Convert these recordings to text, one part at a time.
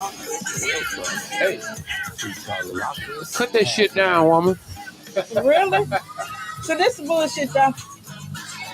Hey, cut that shit down, woman. Really? So this is bullshit, y'all.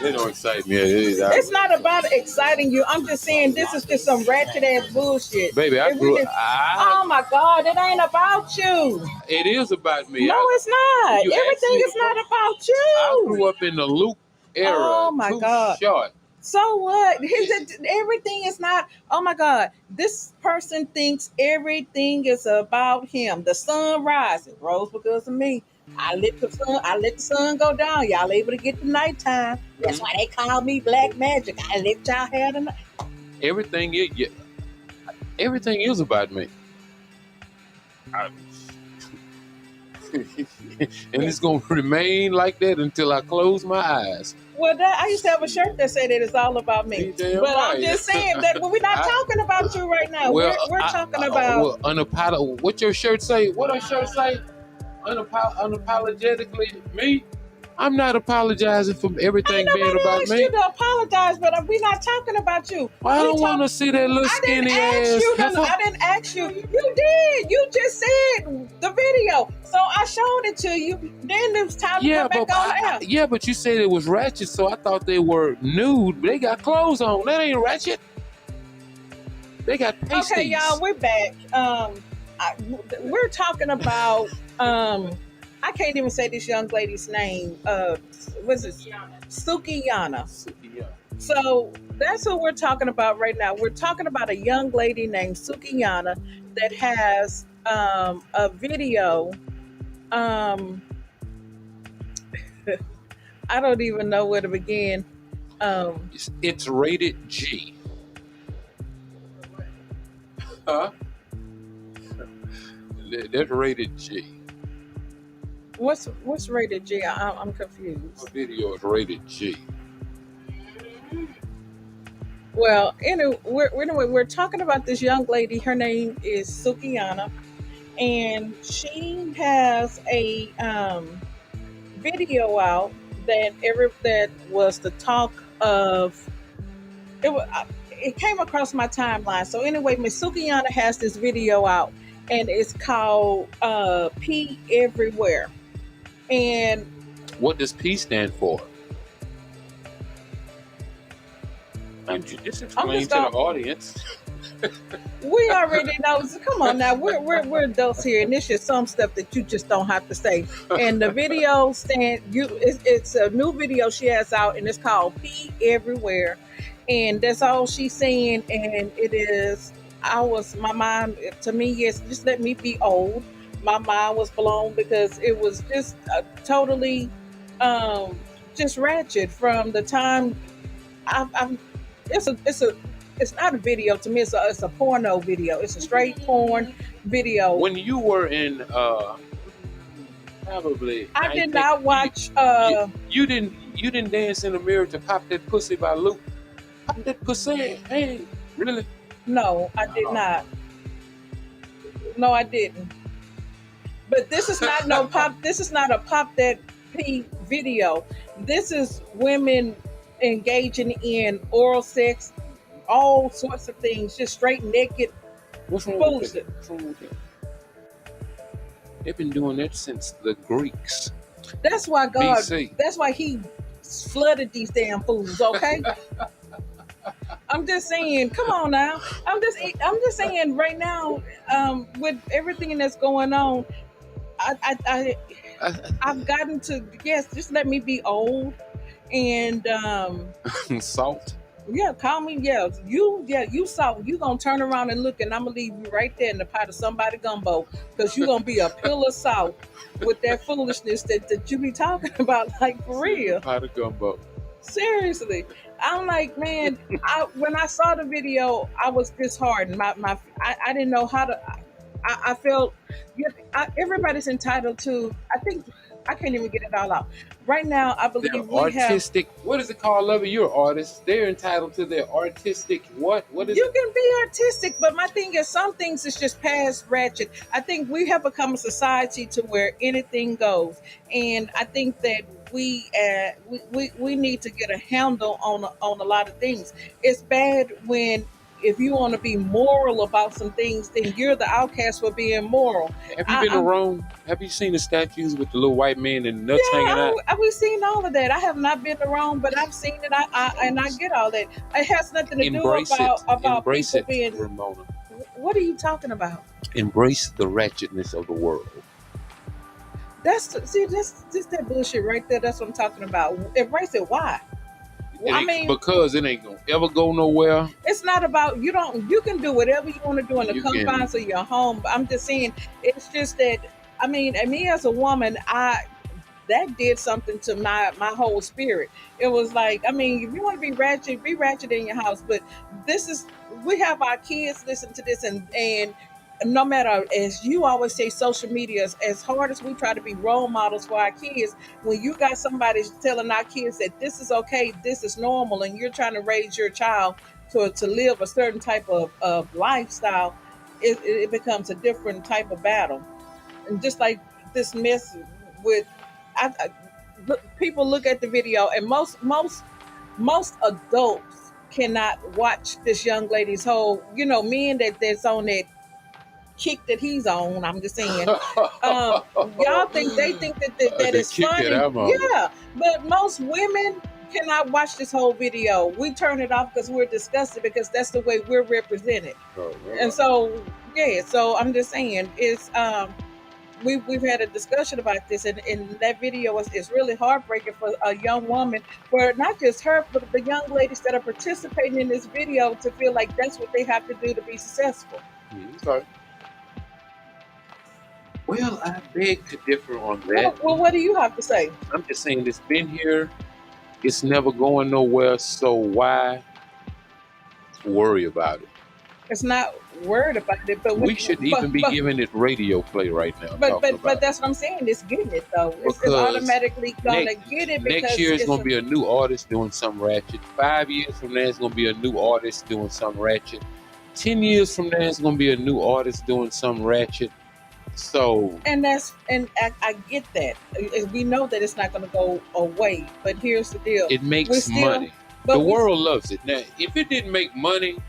They don't excite me. It's not about exciting you. I'm just saying this is just some ratchet ass bullshit. Baby, I If we grew. just, oh my God, it ain't about you. It is about me. No, it's not. You asked Everything me is to not come. about I you. grew up in the Luke era. Oh my Too God. short. So what? Everything is not. Oh my God! This person thinks everything is about him. The sun rises, rose because of me. I let the sun. I let the sun go down. Y'all able to get the nighttime. That's why they call me Black Magic. I let y'all have the night. Everything is. Yeah, everything is about me. And it's gonna remain like that until I close my eyes. Well, I used to have a shirt that said that it's all about me. But right. I'm just saying that we're not talking about you right now. Well, we're talking about. What your shirt say? What our shirt say? Unapologetically me. I'm not apologizing for everything being Nobody about asked me. you to apologize, but we're not talking about you. Well, I don't want to see that little skinny ass. I didn't ask you. You did. You just said the video, so I showed it to you. Then it was time to go back on the air. Yeah, but you said it was ratchet, so I thought they were nude. But they got clothes on. That ain't ratchet. They got pasties. Okay, y'all, we're back. We're talking about. I can't even say this young lady's name. What's it? Sukiyana. So that's what we're talking about right now. We're talking about a young lady named Sukiyana that has a video. I don't even know where to begin. It's rated G. Huh? That's rated G. What's rated G? I'm confused. The video is rated G. Well, anyway, we're talking about this young lady. Her name is Sukiyana, and she has a video out that was the talk of. It came across my timeline. So anyway, Miss Sukiyana has this video out, and it's called "Pee Everywhere." And what does P stand for? And you just explain to the audience. We already know. So come on now, we're adults here, and it's just some stuff that you just don't have to say. And the video it's a new video she has out, and it's called "Pee Everywhere," and that's all she's saying. And it is. My mind to me, yes, just let me be old. My mind was blown because it was just totally just ratchet from the time I'm it's not a video to me. It's a porno video. It's a straight porn video. When you were in probably, I did not watch. You didn't dance in the mirror to "Pop That Pussy" by Luke. Pop that pussy, hey, really? No, I did not. No, I didn't. But this is not no pop. This is not a Pop That P video. This is women engaging in oral sex, all sorts of things, just straight naked. What's wrong with it? They've been doing that since the Greeks. That's why God. BC. That's why He flooded these damn fools. Okay. I'm just saying. Come on now. I'm just saying right now. With everything that's going on, I've gotten to just let me be old and salt. Yeah, call me. You salt. You gonna turn around and look, and I'm gonna leave you right there in the pot of somebody gumbo because you gonna be a pill of salt with that foolishness that you be talking about, like for real. Pot of gumbo. Seriously, I'm like, man. When I saw the video, I was disheartened. I didn't know how to. I felt everybody's entitled to. I think I can't even get it all out. Right now, I believe we artistic. What is it called, Lovey? You're an artist. They're entitled to their artistic. What is you can be artistic, but my thing is, some things is just past ratchet. I think we have become a society to where anything goes, and I think that we need to get a handle on a lot of things. It's bad when if you want to be moral about some things, then you're the outcast for being moral. Have you been to Rome? Have you seen the statues with the little white man and the nuts hanging out? We've seen all of that. I have not been to Rome, but I've seen it. I get all that. It has nothing to Embrace do about Embrace people it, being. Ramona. What are you talking about? Embrace the wretchedness of the world. That's just that bullshit right there. That's what I'm talking about. Embrace it. Why? Because it ain't gonna ever go nowhere. It's not about you. You can do whatever you want to do in the confines of your home. But I'm just saying, it's just that. I mean, and me as a woman, that did something to my whole spirit. It was like, I mean, if you want to be ratchet in your house. But we have our kids listen to this, and no matter, as you always say, social media, as hard as we try to be role models for our kids, when you got somebody telling our kids that this is okay, this is normal, and you're trying to raise your child to live a certain type of lifestyle, it becomes a different type of battle. And just like this mess with, people look at the video, and most adults cannot watch this young lady's whole, men that's on that kick that he's on. I'm just saying, y'all think that is funny, yeah. But most women cannot watch this whole video. We turn it off because we're disgusted, because that's the way we're represented. And so, yeah. So I'm just saying, it's we've had a discussion about this, and that video is really heartbreaking for a young woman, for not just her, but the young ladies that are participating in this video, to feel like that's what they have to do to be successful. Okay. Well, I beg to differ on that. Well, what do you have to say? I'm just saying, it's been here. It's never going nowhere. So why worry about it? It's not worried about it, but we should even be giving it radio play right now. But that's what I'm saying. It's getting it though. It's automatically gonna get it. Because next year it's gonna be a new artist doing something ratchet. 5 years from now it's gonna be a new artist doing something ratchet. 10 years from now it's gonna be a new artist doing something ratchet. So and I get that. We know that it's not going to go away, but here's the deal: it makes money. The world loves it. Now, if it didn't make money,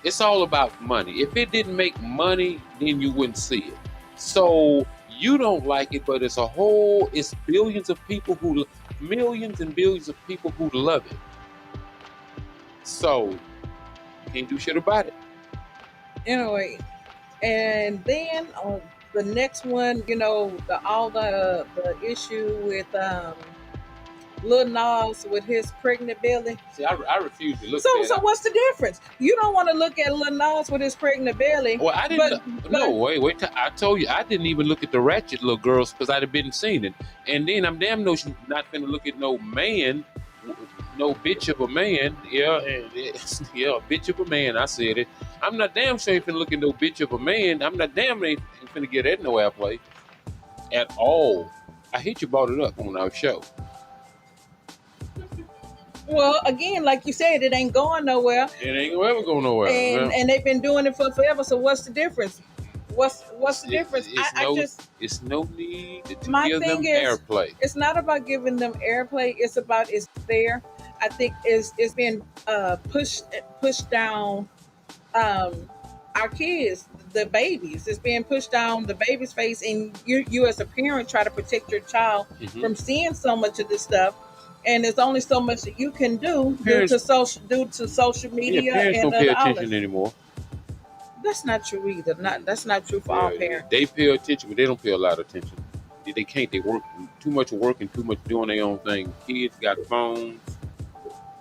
it's all about money. If it didn't make money, then you wouldn't see it. So you don't like it, but it's billions and billions of people who love it. So you can't do shit about it. Anyway. And then on the next one, the issue with Lil Nas with his pregnant belly. See, I refuse to look at that. So what's the difference? You don't want to look at Lil Nas with his pregnant belly. Well, I didn't. No, wait. I told you I didn't even look at the ratchet little girls because I'd have been seen it. And then I'm damn not finna look at no man. No bitch of a man, bitch of a man. I said it. I'm not damn sure ain't finna look at no bitch of a man. I'm not damn ain't finna get that no airplay at all. I hate you brought it up on our show. Well, again, like you said, it ain't going nowhere. It ain't gonna ever go nowhere. And they've been doing it for forever. So what's the difference? What's the difference? It's no need to give them airplay. It's not about giving them airplay. It's about it's fair. I think it's been pushed down our kids, the babies. It's being pushed down the baby's face, and you as a parent try to protect your child from seeing so much of this stuff. And there's only so much that you can do due to social media. Parents don't pay attention anymore. That's not true either. That's not true for all parents. They pay attention, but they don't pay a lot of attention. They can't. They work too much and too much doing their own thing. Kids got phones.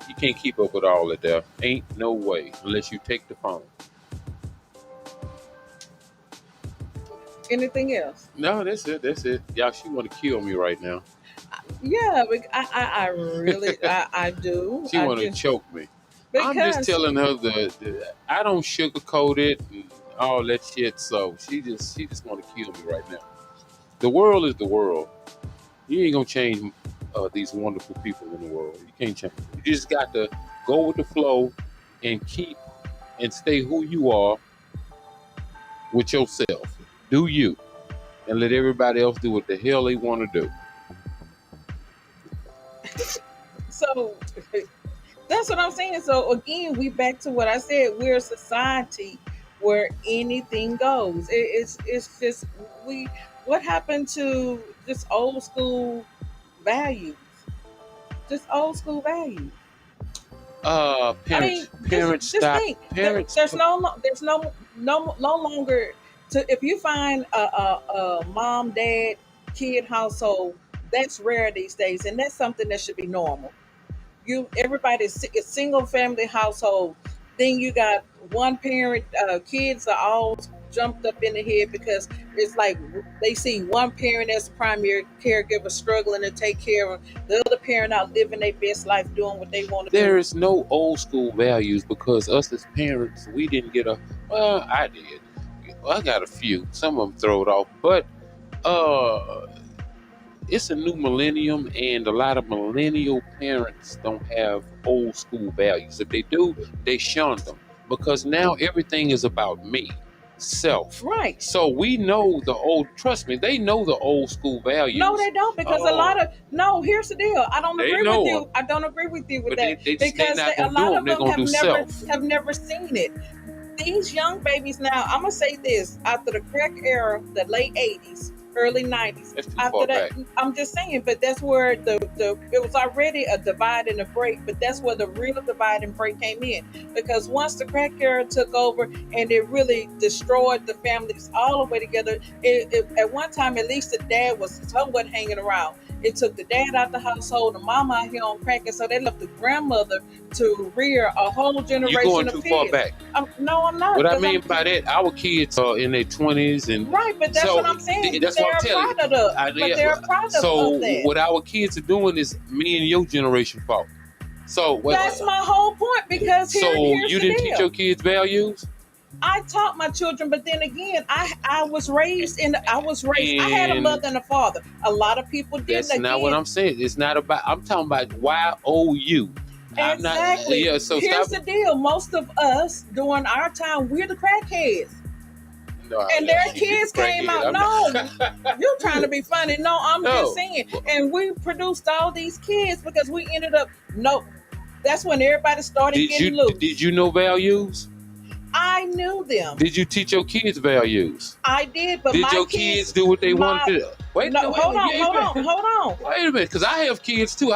You can't keep up with all of that. Ain't no way unless you take the phone. Anything else? No, that's it. Y'all, she want to kill me right now. Yeah, I really do. She want to choke me. I'm just telling her that I don't sugarcoat it and all that shit. So she just want to kill me right now. The world is the world. You ain't gonna change these wonderful people in the world. You can't change it. You just got to go with the flow and stay who you are with yourself. Do you, and let everybody else do what the hell they want to do. So That's what I'm saying. So again, we back to what I said. We're a society where anything goes. It's just we. What happened to just old school values? Just old school values. I Parents, mean, parents just stop. think. Parents, There's no longer to if you find a mom, dad, kid household. That's rare these days, and that's something that should be normal. Everybody's a single family household. Then you got one parent. Kids are all jumped up in the head because it's like they see one parent as the primary caregiver struggling to take care of the other parent out living their best life doing what they want to there do. is no old school values because us as parents, we didn't get a. Well, I did. I got a few. Some of them throw it off, but uh, it's a new millennium, and a lot of millennial parents don't have old school values. If they do, they shun them because now everything is about me, self. Right. So we know the old. Trust me, they know the old school values. No, they don't because a lot of no. Here's the deal. I don't They agree know with you. them. I don't agree with you with But that they because not a gonna do lot them. of They're them gonna do self. have never seen it. These young babies now. I'm gonna say this after the crack era, the late '80s, early '90s. That's too After far that, back. I'm just saying. But that's where the it was already a divide and a break. But that's where the real divide and break came in because once the crack era took over and it really destroyed the families all the way together. At one time, at least the dad was somewhat hanging around. It took the dad out the household, the mama out here on crack, and so they left the grandmother to rear a whole You're generation going of too far kids. back. No, I'm not. What I 'Cause mean by that, our kids are in their 20s, and right, but that's so what I'm saying. that's They're what I'm a telling you. product of, but Yeah, they're a product so of that. what our kids are doing is me and your generation fault. So That's my whole point because so here's you the didn't deal. teach your kids values, I taught my children, but then again, I was raised in. I was raised. I had a and mother and a father. A lot of people didn't. that's not what Again, I'm saying. It's not about. I'm talking about YOU. I'm not. exactly. Yeah. So Here's stop. the deal. Most of us during our time, we're the crackheads. No, And their kids came out. No, you're trying to be funny. No, I'm just saying. And we produced all these kids because we ended up. No, that's when everybody started getting loose. Did you know values? I knew them. Did you teach your kids values? I did, but did my your kids do what they wanted to do? Wait, no, hold on. Wait a minute, because I have kids too.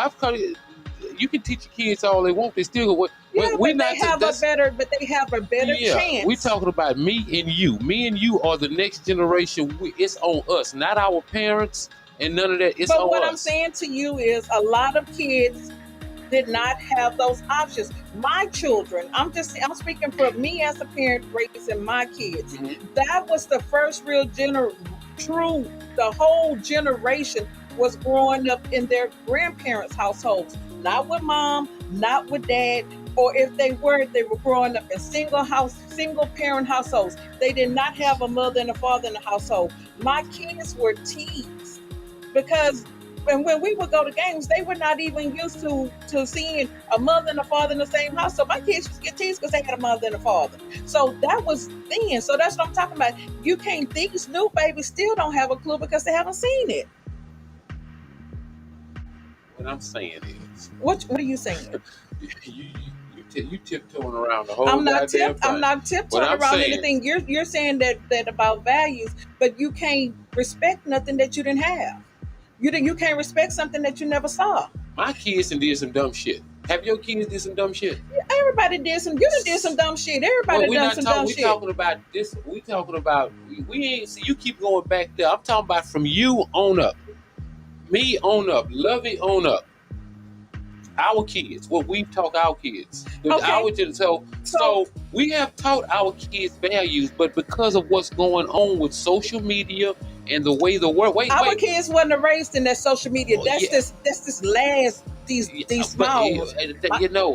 You can teach your kids all they want. They still go. Yeah, but they have a better chance. We're talking about me and you. Me and you are the next generation. It's on us, not our parents and none of that. It's on us. But what I'm saying to you is a lot of kids did not have those options. My children, I'm speaking for me as a parent raising my kids. Mm-hmm. That was the first real the whole generation was growing up in their grandparents' households, not with mom, not with dad, or if they were growing up in single parent households. They did not have a mother and a father in the household. My kids were teased because when we would go to games, they were not even used to seeing a mother and a father in the same house. So my kids used to get teased because they had a mother and a father. So that was then. So that's what I'm talking about. You can't. These new babies still don't have a clue because they haven't seen it. What I'm saying is, what are you saying? you tiptoeing around the whole. I'm not goddamn tiptoeing around anything. You're saying that about values, but you can't respect nothing that you didn't have. You can't respect something that you never saw. My kids did some dumb shit. Have your kids did some dumb shit? Everybody did some. You did some dumb shit. Everybody done some dumb shit. We talking about this. We talking about. We ain't. See, you keep going back there. I'm talking about from you on up. Me on up. Lovey on up. Our kids. What we taught our kids. Okay. So we have taught our kids values, but because of what's going on with social media and the way the world. Our kids wasn't raised in that social media. That's this last. These small.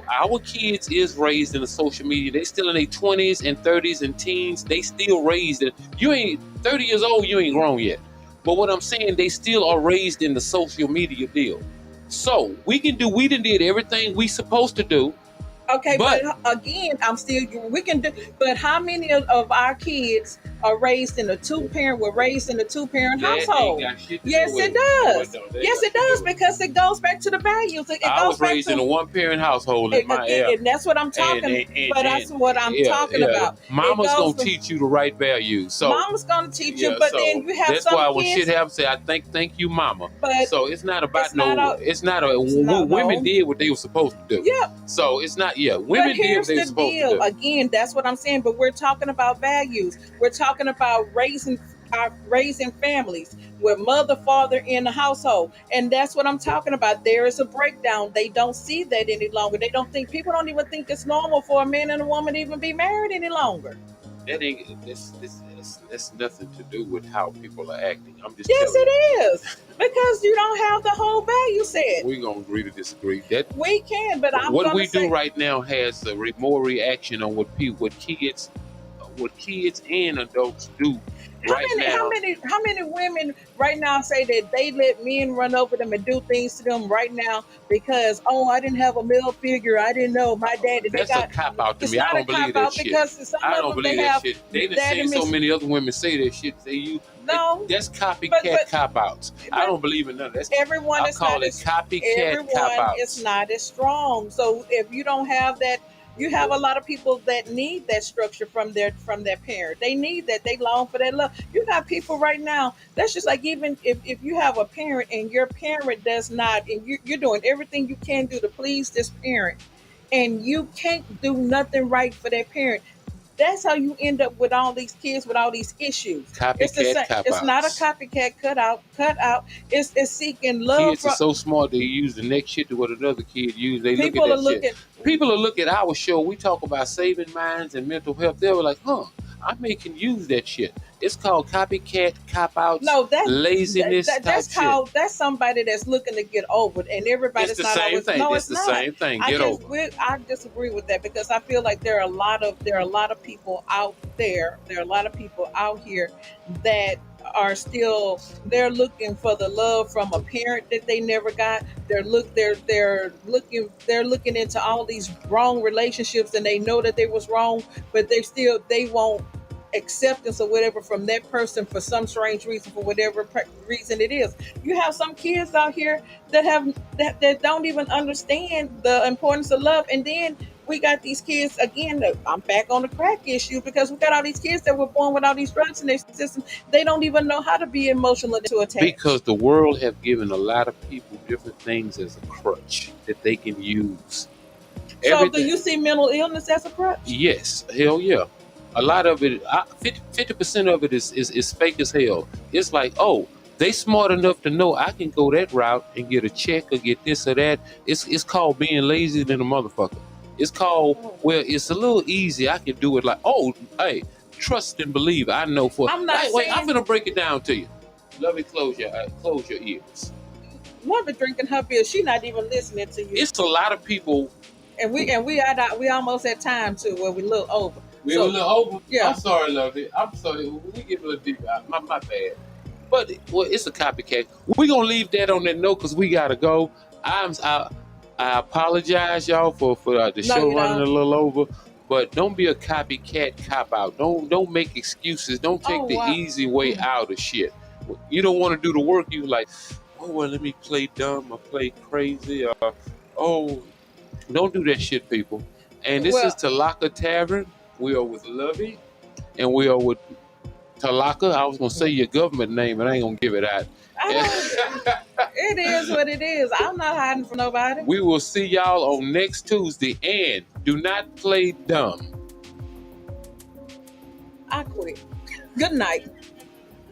Our kids is raised in the social media. They still in their 20s and 30s and teens. They still raised it. You ain't 30 years old. You ain't grown yet. But what I'm saying, they still are raised in the social media deal. So we done did everything we supposed to do. Okay, but again, we can do. But how many of our kids are raised in a two-parent, were raised in a two-parent That ain't household. got shit to do Yes, with it it. No, it does. don't. That ain't Yes, got it shit to does do with it. because it goes back to the values. It I goes was back raised in to a one-parent household in my again, era. and that's what I'm talking. But that's what I'm talking Yeah, about. It mama's goes. gonna teach you the right values. So Mama's gonna teach you, yeah, but then so you have that's some why when shit kids. happens, say I thank you, mama. But So it's not about it's not a. it's not a It's not women no. did what they were supposed to do. Yeah, So it's not but women did what here's they were the supposed to deal. do. Again, that's what I'm saying. But we're talking about values. We're talking about raising families with mother, father in the household, and that's what I'm talking about. There is a breakdown. They don't see that any longer. They don't think people don't even think it's normal for a man and a woman to even be married any longer. That ain't this nothing to do with how people are acting. I'm just Yes, telling it you. is because you don't have the whole value set. We're gonna agree to disagree. That We can, but I'm what gonna we do say right now has more reaction on what kids and adults do right now. how many women right now say that they let men run over them and do things to them right now because I didn't have a male figure, I didn't know my daddy. They That's a got. cop out to It's me. I not a don't cop believe that out shit. because some I of don't them they believe that have shit. They done daddy seen so miss. many other women say that shit. No, That's copycat but cop outs. I but don't believe in none of that. everyone I is call not it as copycat cop everyone is outs. not as strong. So if you don't have that, you have a lot of people that need that structure from their parent. They need that. They long for that love. You got people right now. That's just like even if you have a parent and your parent does not, and you're doing everything you can do to please this parent, and you can't do nothing right for that parent. That's how you end up with all these kids with all these issues. It's the Copycat same. cop It's not a outs. copycat cutout. It's seeking love Kids are from so smart they use the next shit to what another kid use. They look at people are that shit. looking. People will look at our show. We talk about saving minds and mental health. They were like, huh, I may can use that shit. It's called copycat cop outs, No, laziness that's type shit. called that's somebody that's looking to get over it, and It's everybody's the not same always. thing. No, It's it's the not. same thing. Get over. I disagree with that because I feel like there are a lot of people out there. There are a lot of people out here that are still they're looking for the love from a parent that they never got. They're looking into all these wrong relationships and they know that they was wrong, but they won't acceptance or whatever from that person for some strange reason, for whatever reason it is. You have some kids out here that don't even understand the importance of love, and then we got these kids again. I'm back on the crack issue because we got all these kids that were born with all these drugs in their system. They don't even know how to be emotionally to attach. Because the world have given a lot of people different things as a crutch that they can use. So, do Everything. you see mental illness as a crutch? Yes, hell yeah. A lot of it, 50% of it is fake as hell. It's like, oh, they smart enough to know I can go that route and get a check or get this or that. It's called being lazy than a motherfucker. It's called, well, it's a little easy. I can do it like, oh, hey, trust and believe. I know for, I'm not wait, I'm saying gonna break it down to you. Love it, close your ears. Mother drinking her beer. She not even listening to you. It's a lot of people. We almost at time too where we look over. We were a So little over. yeah. I'm sorry, Lovey. I'm sorry. We get a little deep. My bad. But well, it's a copycat. We're gonna leave that on that note because we gotta go. I apologize, y'all, for the No, show you running a don't. little over. But don't be a copycat cop out. Don't make excuses. Don't Oh take the wow. easy way out of shit. You don't want to do the work. You like, oh well, let me play dumb or play crazy. Oh, don't do that shit, people. And this is Well, Talaka Tavern. We are with Lovey, and we are with Talaka. I was gonna say your government name, but I ain't gonna give it out. I don't. It is what it is. I'm not hiding from nobody. We will see y'all on next Tuesday, and do not play dumb. I quit. Good night.